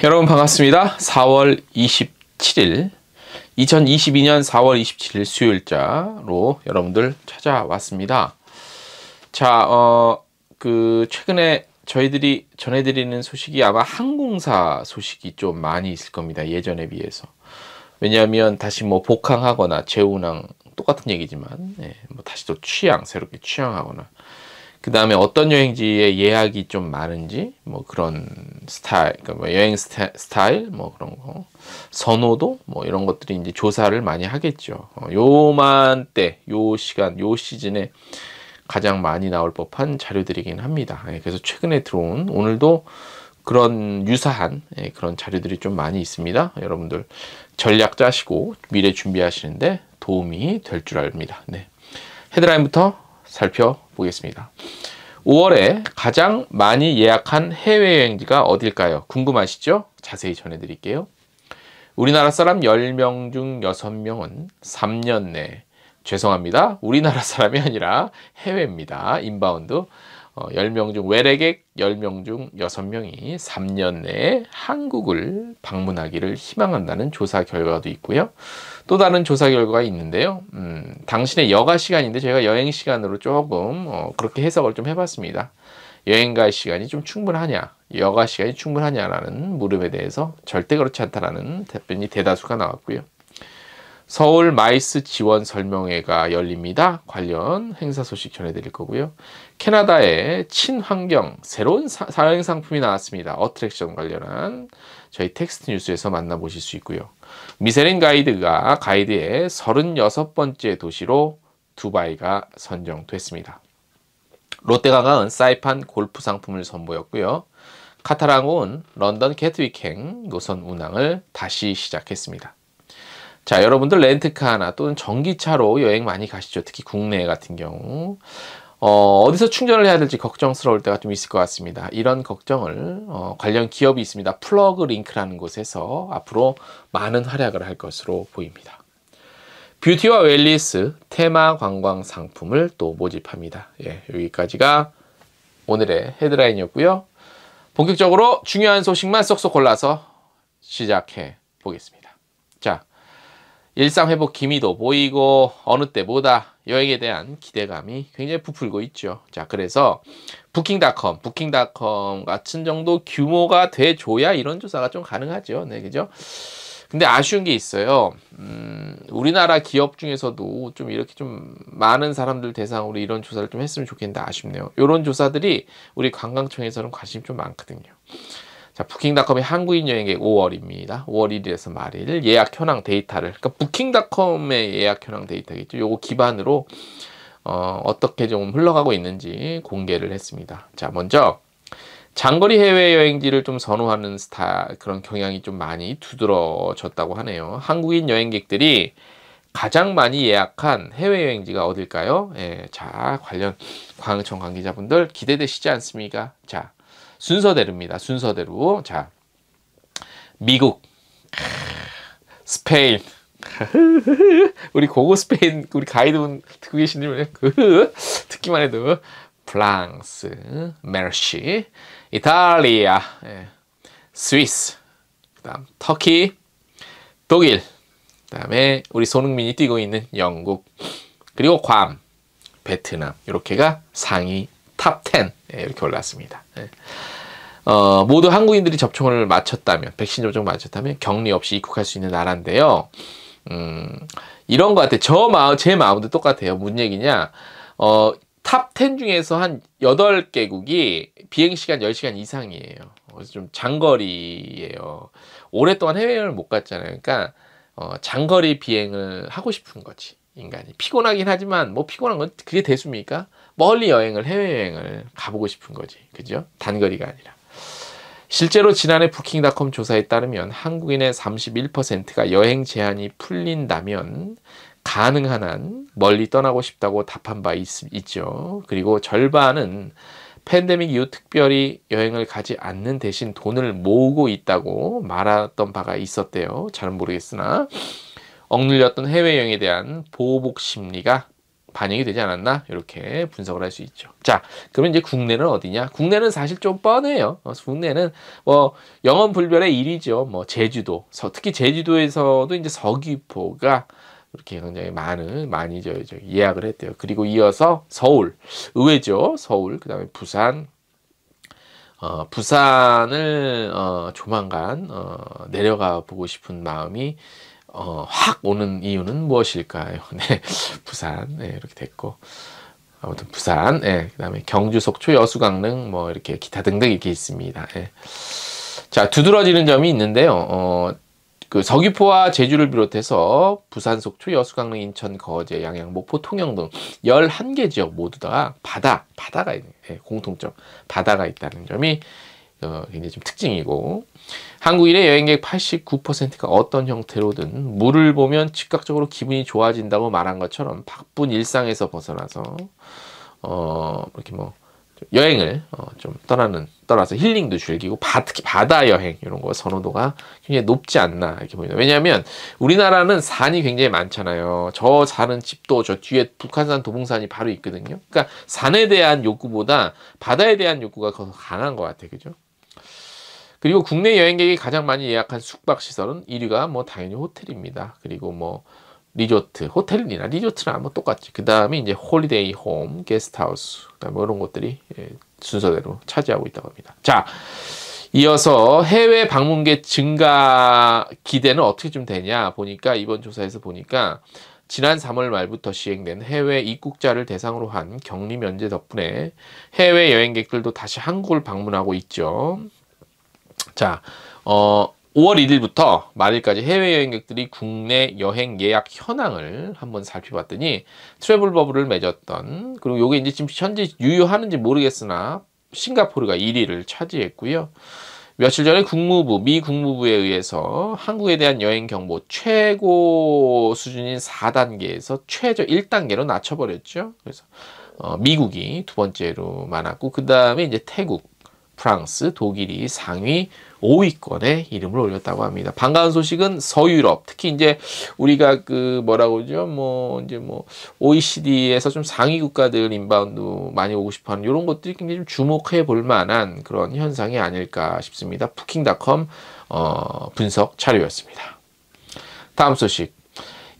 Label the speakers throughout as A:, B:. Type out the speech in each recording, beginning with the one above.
A: 여러분 반갑습니다. 4월 27일 2022년 4월 27일 수요일자로 여러분들 찾아왔습니다. 자, 최근에 저희들이 전해드리는 소식이 아마 항공사 소식이 좀 많이 있을 겁니다. 예전에 비해서. 왜냐하면 다시 뭐 복항하거나 재운항 똑같은 얘기지만 다시 또 새롭게 취항하거나 그 다음에 어떤 여행지에 예약이 좀 많은지 뭐 그런 스타일, 그러니까 뭐 여행 스타일 뭐 그런 거 선호도 뭐 이런 것들이 이제 조사를 많이 하겠죠. 요맘때 요 시간 요 시즌에 가장 많이 나올 법한 자료들이긴 합니다. 그래서 최근에 들어온 오늘도 그런 유사한 그런 자료들이 좀 많이 있습니다. 여러분들 전략 짜시고 미래 준비하시는데 도움이 될 줄 압니다. 헤드라인부터 살펴보겠습니다. 5월에 가장 많이 예약한 해외여행지가 어딜까요? 궁금하시죠? 자세히 전해드릴게요. 우리나라 사람 10명 중 6명은 3년 내, 죄송합니다. 우리나라 사람이 아니라 해외입니다. 인바운드. 10명 중 외래객 10명 중 6명이 3년 내에 한국을 방문하기를 희망한다는 조사 결과도 있고요. 또 다른 조사 결과가 있는데요. 당신의 여가 시간인데 저희가 여행 시간으로 조금 그렇게 해석을 좀 해봤습니다. 여행 갈 시간이 좀 충분하냐, 여가 시간이 충분하냐라는 물음에 대해서 절대 그렇지 않다라는 답변이 대다수가 나왔고요. 서울 마이스 지원 설명회가 열립니다. 관련 행사 소식 전해드릴 거고요. 캐나다의 친환경 새로운 여행 상품이 나왔습니다. 어트랙션 관련한 저희 텍스트 뉴스에서 만나보실 수 있고요. 미쉐린 가이드의 36번째 도시로 두바이가 선정됐습니다. 롯데관광은 사이판 골프 상품을 선보였고요. 카타르항공은 런던 겟위크행 노선 운항을 다시 시작했습니다. 자, 여러분들 렌트카나 또는 전기차로 여행 많이 가시죠. 특히 국내 같은 경우. 어디서 충전을 해야 될지 걱정스러울 때가 좀 있을 것 같습니다. 이런 걱정을 관련 기업이 있습니다. 플러그 링크라는 곳에서 앞으로 많은 활약을 할 것으로 보입니다. 뷰티와 웰니스 테마 관광 상품을 또 모집합니다. 여기까지가 오늘의 헤드라인이었고요. 본격적으로 중요한 소식만 쏙쏙 골라서 시작해 보겠습니다. 자, 일상 회복 기미도 보이고 어느 때보다 여행에 대한 기대감이 굉장히 부풀고 있죠. 자, 그래서 부킹닷컴 같은 정도 규모가 돼줘야 이런 조사가 좀 가능하죠. 그죠? 근데 아쉬운 게 있어요. 우리나라 기업 중에서도 좀 이렇게 좀 많은 사람들 대상으로 이런 조사를 좀 했으면 좋겠는데 아쉽네요. 이런 조사들이 우리 관광청에서는 관심이 좀 많거든요. 자, 부킹닷컴의 한국인 여행객 5월입니다. 5월 1일에서 말일 예약 현황 데이터를, 그러니까 부킹닷컴의 예약 현황 데이터겠죠. 요거 기반으로 어떻게 좀 흘러가고 있는지 공개를 했습니다. 자, 먼저 장거리 해외여행지를 좀 선호하는 그런 경향이 좀 많이 두드러졌다고 하네요. 한국인 여행객들이 가장 많이 예약한 해외여행지가 어딜까요? 자, 관련 관광청 관계자분들 기대되시지 않습니까? 자, 순서대로입니다. 순서대로. 자, 미국, 스페인, 우리 고고 스페인 우리 가이드분 듣고 계시는 듣기만 해도 프랑스, 메르시, 이탈리아, 스위스, 그다음 터키, 독일, 그다음에 우리 손흥민이 뛰고 있는 영국, 그리고 괌, 베트남 이렇게가 상위 탑 10 이렇게 올랐습니다. 모두 한국인들이 접종을 마쳤다면, 백신 접종 마쳤다면 격리 없이 입국할 수 있는 나라인데요. 이런 것 같아요. 제 마음도 똑같아요. 무슨 얘기냐? 탑 10 중에서 한 8개국이 비행시간 10시간 이상이에요. 그래서 좀 장거리예요. 오랫동안 해외여행을 못 갔잖아요. 그러니까 장거리 비행을 하고 싶은 거지. 인간이 피곤하긴 하지만 뭐 피곤한 건 그게 대수입니까? 멀리 해외여행을 가보고 싶은 거지. 그죠? 단거리가 아니라. 실제로 지난해 부킹닷컴 조사에 따르면 한국인의 31%가 여행 제한이 풀린다면 가능한 한 멀리 떠나고 싶다고 답한 바 있죠. 그리고 절반은 팬데믹 이후 특별히 여행을 가지 않는 대신 돈을 모으고 있다고 말했던 바가 있었대요. 잘은 모르겠으나 억눌렸던 해외여행에 대한 보복 심리가 반영이 되지 않았나 이렇게 분석을 할 수 있죠. 자, 그러면 이제 국내는 어디냐? 국내는 사실 좀 뻔해요. 국내는 뭐 영원 불변의 1위죠. 뭐 제주도, 특히 제주도에서도 이제 서귀포가 이렇게 굉장히 많이 예약을 했대요. 그리고 이어서 서울, 의외죠. 서울, 그다음에 부산. 부산을 조만간 내려가 보고 싶은 마음이 확 오는 이유는 무엇일까요? 네, 부산, 네, 이렇게 됐고, 아무튼 부산, 네, 그다음에 경주, 속초, 여수, 강릉, 뭐 이렇게 기타 등등 이렇게 있습니다. 네. 자, 두드러지는 점이 있는데요. 그 서귀포와 제주를 비롯해서 부산, 속초, 여수, 강릉, 인천, 거제, 양양, 목포, 통영 등 11개 지역 모두 다 바다가 있는, 네, 공통점, 바다가 있다는 점이 굉장히 좀 특징이고, 한국인의 여행객 89%가 어떤 형태로든 물을 보면 즉각적으로 기분이 좋아진다고 말한 것처럼 바쁜 일상에서 벗어나서 이렇게 뭐 여행을 좀 떠나서 힐링도 즐기고 특히 바다 여행 이런 거 선호도가 굉장히 높지 않나 이렇게 보입니다. 왜냐하면 우리나라는 산이 굉장히 많잖아요. 저 사는 집도 저 뒤에 북한산 도봉산이 바로 있거든요. 그러니까 산에 대한 욕구보다 바다에 대한 욕구가 더 강한 것 같아요. 그죠? 그리고 국내 여행객이 가장 많이 예약한 숙박시설은 1위가 뭐 당연히 호텔입니다. 그리고 뭐 리조트, 호텔이나 리조트나 뭐 똑같지. 그 다음에 이제 홀리데이 홈, 게스트하우스, 그다음에 뭐 이런 것들이 순서대로 차지하고 있다고 합니다. 자, 이어서 해외 방문객 증가 기대는 어떻게 좀 되냐 보니까 이번 조사에서 보니까 지난 3월 말부터 시행된 해외 입국자를 대상으로 한 격리 면제 덕분에 해외 여행객들도 다시 한국을 방문하고 있죠. 자, 5월 1일부터 말일까지 해외 여행객들이 국내 여행 예약 현황을 한번 살펴봤더니 트래블 버블을 맺었던, 그리고 요게 이제 지금 현재 유효하는지 모르겠으나 싱가포르가 1위를 차지했고요. 며칠 전에 미 국무부에 의해서 한국에 대한 여행 경보 최고 수준인 4단계에서 최저 1단계로 낮춰버렸죠. 그래서 미국이 두 번째로 많았고, 그 다음에 이제 태국, 프랑스, 독일이 상위 5위권에 이름을 올렸다고 합니다. 반가운 소식은 서유럽, 특히 이제 우리가 그 뭐라고 그러죠? OECD에서 좀 상위 국가들 인바운드 많이 오고 싶어하는 이런 것들이 굉장히 좀 주목해 볼 만한 그런 현상이 아닐까 싶습니다. 부킹닷컴 분석 자료였습니다. 다음 소식.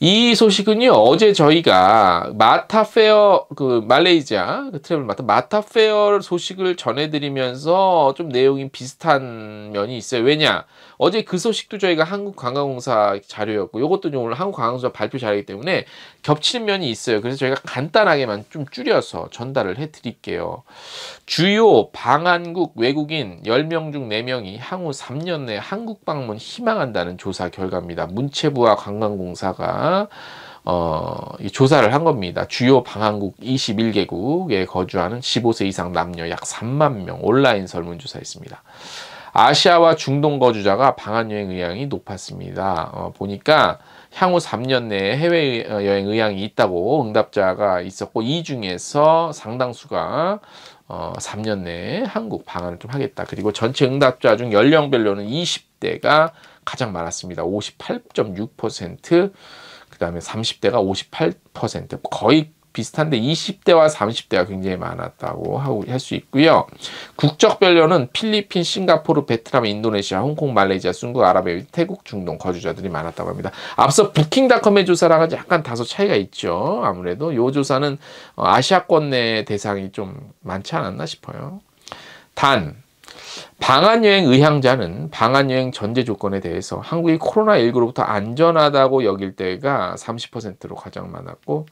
A: 이 소식은요, 어제 저희가 마타페어, 말레이시아 트래블 마타페어 소식을 전해드리면서 좀 내용이 비슷한 면이 있어요. 왜냐? 어제 그 소식도 저희가 한국관광공사 자료였고, 요것도 오늘 한국관광공사 발표 자료이기 때문에 겹치는 면이 있어요. 그래서 저희가 간단하게만 좀 줄여서 전달을 해드릴게요. 주요 방한국 외국인 10명 중 4명이 향후 3년 내에 한국 방문 희망한다는 조사 결과입니다. 문체부와 관광공사가 이 조사를 한 겁니다. 주요 방한국 21개국에 거주하는 15세 이상 남녀 약 3만 명 온라인 설문조사했습니다. 아시아와 중동 거주자가 방한여행 의향이 높았습니다. 보니까 향후 3년 내에 해외여행 의향이 있다고 응답자가 있었고, 이 중에서 상당수가 3년 내에 한국 방한을 좀 하겠다. 그리고 전체 응답자 중 연령별로는 20대가 가장 많았습니다. 58.6%, 그 다음에 30대가 58%, 거의 비슷한데 20대와 30대가 굉장히 많았다고 할 수 있고요. 국적별로는 필리핀, 싱가포르, 베트남, 인도네시아, 홍콩, 말레이시아, 중국, 아랍에미리트, 태국, 중동 거주자들이 많았다고 합니다. 앞서 부킹닷컴의 조사랑은 약간 다소 차이가 있죠. 아무래도 이 조사는 아시아권 내 대상이 좀 많지 않았나 싶어요. 단, 방한여행 의향자는 방한여행 전제 조건에 대해서 한국이 코로나19로부터 안전하다고 여길 때가 30%로 가장 많았고,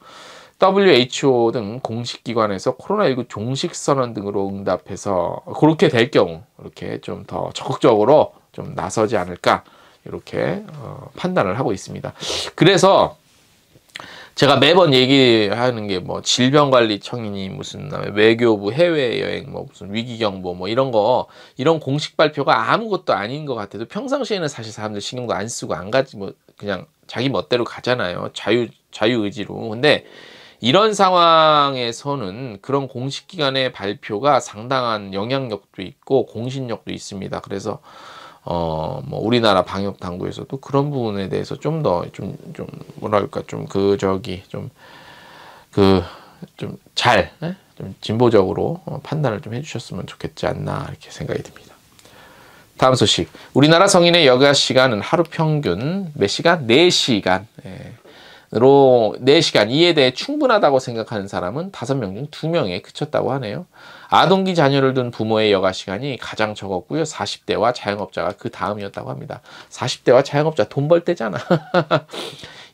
A: WHO 등 공식기관에서 코로나19 종식선언 등으로 응답해서 그렇게 될 경우 이렇게 좀 더 적극적으로 좀 나서지 않을까 이렇게 판단을 하고 있습니다. 그래서 제가 매번 얘기하는 게 뭐 질병관리청이니 무슨 외교부 해외여행 뭐 무슨 위기경보 뭐 이런 공식 발표가 아무것도 아닌 것 같아도 평상시에는 사실 사람들 신경도 안 쓰고 안 가지 뭐 그냥 자기 멋대로 가잖아요. 자유의지로. 근데 이런 상황에서는 그런 공식기관의 발표가 상당한 영향력도 있고 공신력도 있습니다. 그래서 뭐 우리나라 방역 당국에서도 그런 부분에 대해서 좀 더 뭐랄까 좀 잘, 좀 진보적으로 판단을 좀 해주셨으면 좋겠지 않나 이렇게 생각이 듭니다. 다음 소식. 우리나라 성인의 여가 시간은 하루 평균 몇 시간? 4시간. 로 4시간 이에 대해 충분하다고 생각하는 사람은 5명 중 2명에 그쳤다고 하네요. 아동기 자녀를 둔 부모의 여가 시간이 가장 적었고요. 40대와 자영업자가 그 다음이었다고 합니다. 40대와 자영업자 돈 벌 때잖아.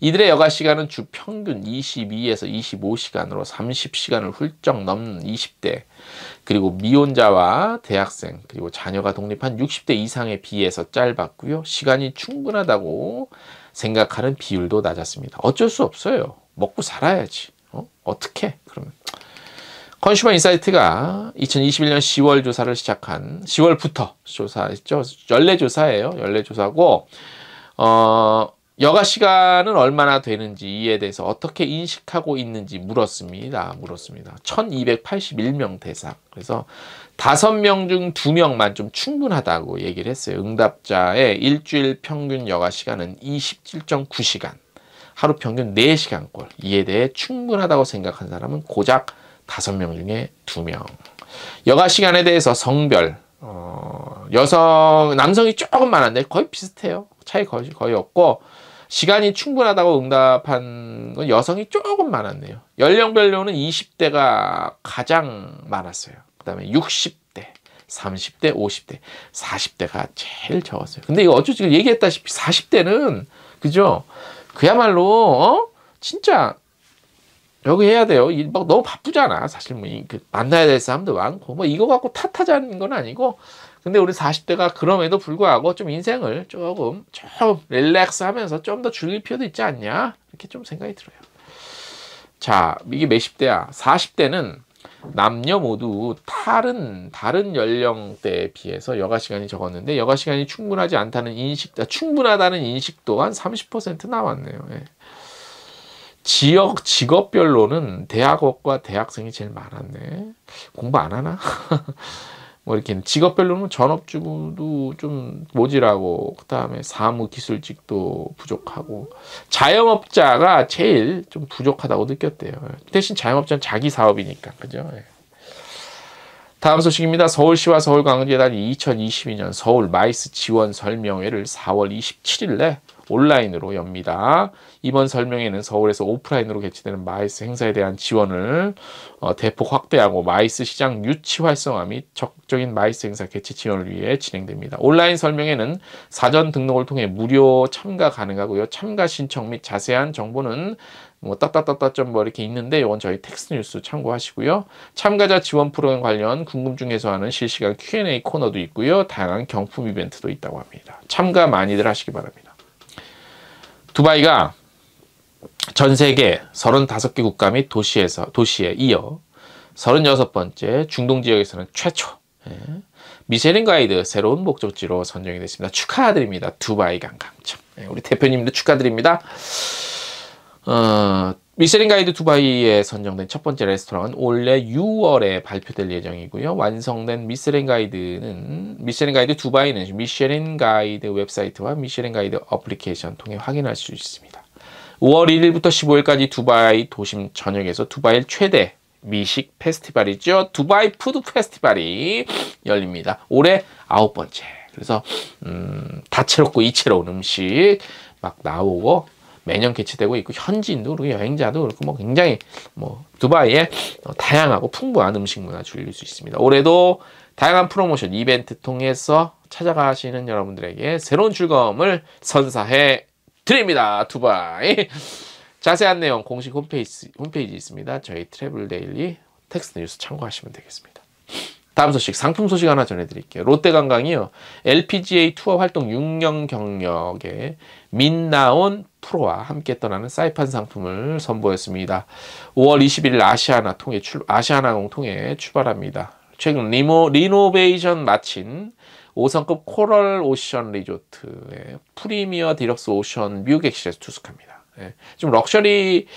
A: 이들의 여가 시간은 주 평균 22에서 25시간으로 30시간을 훌쩍 넘는 20대, 그리고 미혼자와 대학생, 그리고 자녀가 독립한 60대 이상에 비해서 짧았고요. 시간이 충분하다고 생각하는 비율도 낮았습니다. 어쩔 수 없어요. 먹고 살아야지. 어떻게? 그러면 컨슈머 인사이트가 2021년 10월 조사를 시작한 10월부터 조사했죠. 연례 조사예요. 연례 조사고 여가 시간은 얼마나 되는지 이에 대해서 어떻게 인식하고 있는지 물었습니다. 1281명 대상. 그래서 5명 중 2명만 좀 충분하다고 얘기를 했어요. 응답자의 일주일 평균 여가 시간은 27.9시간. 하루 평균 4시간꼴. 이에 대해 충분하다고 생각한 사람은 고작 5명 중에 2명. 여가 시간에 대해서 성별, 남성이 조금 많았는데 거의 비슷해요. 차이 거의 없고, 시간이 충분하다고 응답한 건 여성이 조금 많았네요. 연령별로는 20대가 가장 많았어요. 그 다음에 60대, 30대, 50대, 40대가 제일 적었어요. 근데 이거 어쩌지 얘기했다시피 40대는, 그죠? 그야말로, 진짜, 여기 해야 돼요. 막 너무 바쁘잖아. 사실 뭐, 만나야 될 사람도 많고, 뭐, 이거 갖고 탓하자는 건 아니고, 근데 우리 40대가 그럼에도 불구하고 좀 인생을 좀 릴렉스 하면서 좀 더 즐길 필요도 있지 않냐? 이렇게 좀 생각이 들어요. 자, 이게 몇십 대야? 40대는 남녀 모두 다른 연령대에 비해서 여가 시간이 적었는데 여가 시간이 충분하지 않다는 충분하다는 인식도 한 30% 나왔네요. 예. 직업별로는 대학원과 대학생이 제일 많았네. 공부 안 하나? 뭐 이렇게 직업별로는 전업주부도 좀 모자라고, 그 다음에 사무기술직도 부족하고, 자영업자가 제일 좀 부족하다고 느꼈대요. 대신 자영업자는 자기 사업이니까, 그죠? 다음 소식입니다. 서울시와 서울광역재단이 2022년 서울 마이스 지원 설명회를 4월 27일에 온라인으로 엽니다. 이번 설명회는 서울에서 오프라인으로 개최되는 마이스 행사에 대한 지원을 대폭 확대하고 마이스 시장 유치 활성화 및 적극적인 마이스 행사 개최 지원을 위해 진행됩니다. 온라인 설명회는 사전 등록을 통해 무료 참가 가능하고요. 참가 신청 및 자세한 정보는 뭐 이렇게 있는데 이건 저희 텍스트 뉴스 참고하시고요. 참가자 지원 프로그램 관련 궁금증 해소하는 실시간 Q&A 코너도 있고요. 다양한 경품 이벤트도 있다고 합니다. 참가 많이들 하시기 바랍니다. 두바이가 전 세계 35개 국가 및 도시에 이어 36번째 중동 지역에서는 최초 미쉐린 가이드 새로운 목적지로 선정이 됐습니다. 축하드립니다. 두바이 관광청. 우리 대표님도 축하드립니다. 미쉐린 가이드 두바이에 선정된 첫 번째 레스토랑은 올해 6월에 발표될 예정이고요. 완성된 미쉐린 가이드 두바이는 미쉐린 가이드 웹사이트와 미쉐린 가이드 어플리케이션 통해 확인할 수 있습니다. 5월 1일부터 15일까지 두바이 도심 전역에서 두바이 최대 미식 페스티벌이죠. 두바이 푸드 페스티벌이 열립니다. 올해 9번째. 그래서 다채롭고 이채로운 음식 막 나오고 매년 개최되고 있고, 현지인도 그렇고 여행자도 그렇고 뭐 굉장히 두바이에 다양하고 풍부한 음식 문화 즐길 수 있습니다. 올해도 다양한 프로모션 이벤트 통해서 찾아가시는 여러분들에게 새로운 즐거움을 선사해 드립니다. 두바이. 자세한 내용 공식 홈페이지 있습니다. 저희 트래블 데일리 텍스트 뉴스 참고하시면 되겠습니다. 다음 소식, 상품 소식 하나 전해드릴게요. 롯데관광이요, LPGA 투어 활동 6년 경력의 민나온 프로와 함께 떠나는 사이판 상품을 선보였습니다. 5월 21일 아시아나항공 통해 출발합니다. 최근 리노베이션 마친 5성급 코럴 오션 리조트의 프리미어 디럭스 오션 뷰 객실에서 투숙합니다. 좀 럭셔리,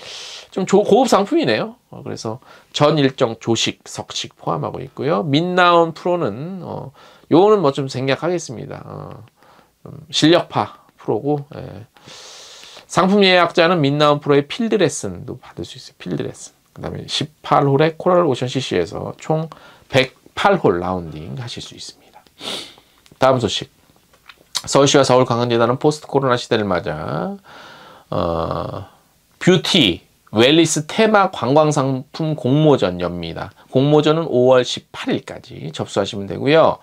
A: 좀 고급 상품이네요. 그래서 전 일정 조식, 석식 포함하고 있고요. 민나온 프로는 요거는 뭐 좀 생략하겠습니다. 실력파 프로고, 상품 예약자는 민나온 프로의 필드 레슨도 받을 수 있어요. 필드 레슨. 그 다음에 18홀의 코랄 오션 CC에서 총 108홀 라운딩 하실 수 있습니다. 다음 소식. 서울시와 서울관광재단은 포스트 코로나 시대를 맞아 뷰티, 웰리스 테마 관광상품 공모전 엽니다. 공모전은 5월 18일까지 접수하시면 되고요.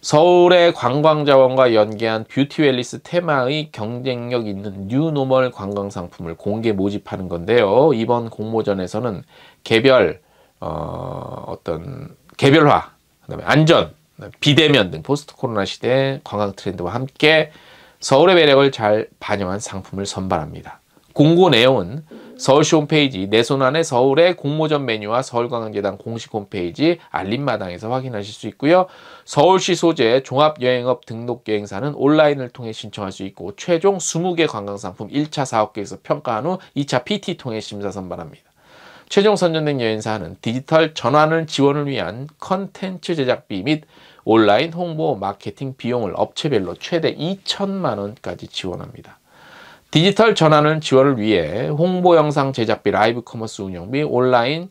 A: 서울의 관광자원과 연계한 뷰티 웰리스 테마의 경쟁력 있는 뉴노멀 관광상품을 공개 모집하는 건데요. 이번 공모전에서는 개별 개별화, 그다음에 안전, 비대면 등 포스트 코로나 시대 관광 트렌드와 함께 서울의 매력을 잘 반영한 상품을 선발합니다. 공고 내용은 서울시 홈페이지 내 손 안에 서울의 공모전 메뉴와 서울관광재단 공식 홈페이지 알림마당에서 확인하실 수 있고요. 서울시 소재 종합여행업 등록 여행사는 온라인을 통해 신청할 수 있고 최종 20개 관광상품 1차 사업 계획서 평가한 후 2차 PT 통해 심사 선발합니다. 최종 선정된 여행사는 디지털 전환을 지원을 위한 컨텐츠 제작비 및 온라인 홍보 마케팅 비용을 업체별로 최대 2천만 원까지 지원합니다. 디지털 전환을 지원을 위해 홍보 영상 제작비, 라이브 커머스 운영비, 온라인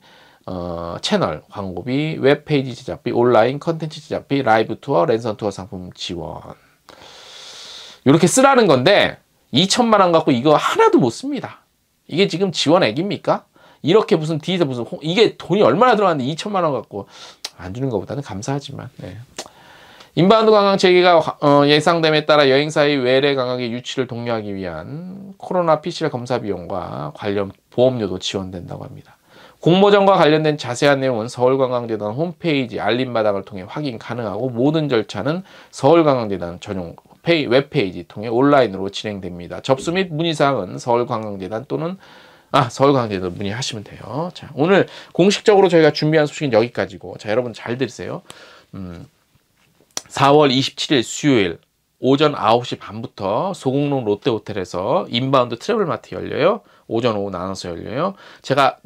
A: 채널 광고비, 웹페이지 제작비, 온라인 컨텐츠 제작비, 라이브 투어, 랜선 투어 상품 지원. 이렇게 쓰라는 건데 2천만 원 갖고 이거 하나도 못 씁니다. 이게 지금 지원액입니까? 이렇게 무슨 디지털 이게 돈이 얼마나 들어갔는데 2천만 원 갖고 안 주는 것보다는 감사하지만. 네. 인바운드 관광 재개가 예상됨에 따라 여행사의 외래 관광의 유치를 독려하기 위한 코로나 PCR 검사 비용과 관련 보험료도 지원된다고 합니다. 공모전과 관련된 자세한 내용은 서울관광재단 홈페이지 알림마당을 통해 확인 가능하고 모든 절차는 서울관광재단 전용 웹페이지 통해 온라인으로 진행됩니다. 접수 및 문의사항은 서울관광재단 또는 서울관광재단 문의하시면 돼요. 자, 오늘 공식적으로 저희가 준비한 소식은 여기까지고, 자, 여러분 잘 들으세요. 4월 27일 수요일 오전 9시 반부터 소공동 롯데호텔에서 인바운드 트래블마트 열려요. 오전 오후 나눠서 열려요. 제가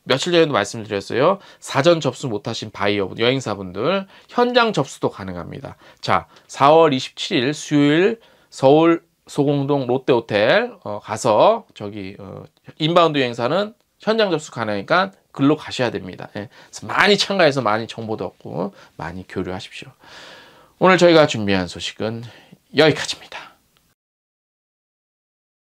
A: 며칠 전에도 말씀드렸어요. 사전 접수 못하신 바이어 여행사분들 현장 접수도 가능합니다. 자, 4월 27일 수요일 서울 소공동 롯데호텔 가서 인바운드 여행사는 현장 접수 가능하니까 글로 가셔야 됩니다. 예. 많이 참가해서 많이 정보도 얻고 많이 교류하십시오. 오늘 저희가 준비한 소식은 여기까지입니다.